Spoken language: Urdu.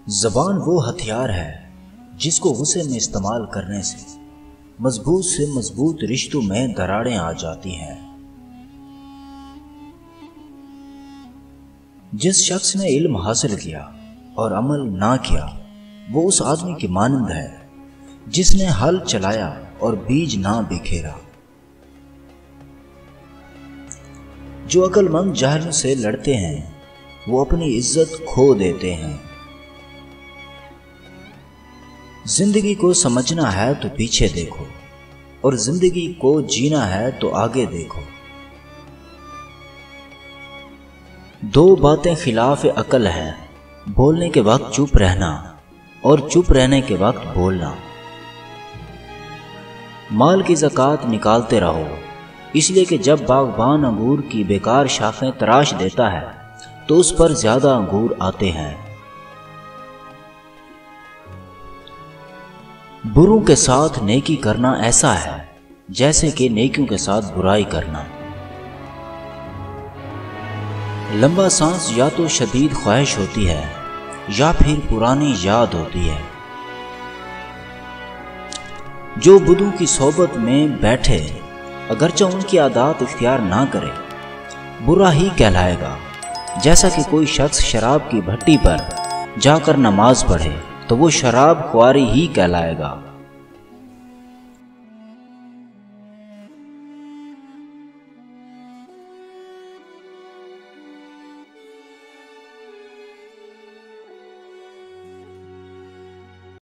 زبان وہ ہتھیار ہے جس کو غصے میں استعمال کرنے سے مضبوط رشتوں میں دراڑیں آ جاتی ہیں۔ جس شخص نے علم حاصل کیا اور عمل نہ کیا وہ اس آدمی کی مانند ہے جس نے ہل چلایا اور بیج نہ بکھیرا۔ جو عقل مند جاہلوں سے لڑتے ہیں وہ اپنی عزت کھو دیتے ہیں۔ زندگی کو سمجھنا ہے تو پیچھے دیکھو اور زندگی کو جینا ہے تو آگے دیکھو۔ دو باتیں خلاف عقل ہیں، بولنے کے وقت چپ رہنا اور چپ رہنے کے وقت بولنا۔ مال کی زکوٰۃ نکالتے رہو، اس لیے کہ جب باغبان انگور کی بیکار شاخیں تراش دیتا ہے تو اس پر زیادہ انگور آتے ہیں۔ بروں کے ساتھ نیکی کرنا ایسا ہے جیسے کہ نیکیوں کے ساتھ برائی کرنا۔ لمبا سانس یا تو شدید خواہش ہوتی ہے یا پھر پرانی یاد ہوتی ہے۔ جو بدھوں کی صحبت میں بیٹھے اگرچہ ان کی عادات اختیار نہ کرے برا ہی کہلائے گا، جیسا کہ کوئی شخص شراب کی بھٹی پر جا کر نماز پڑھے تو وہ شراب خواری ہی کہلائے گا۔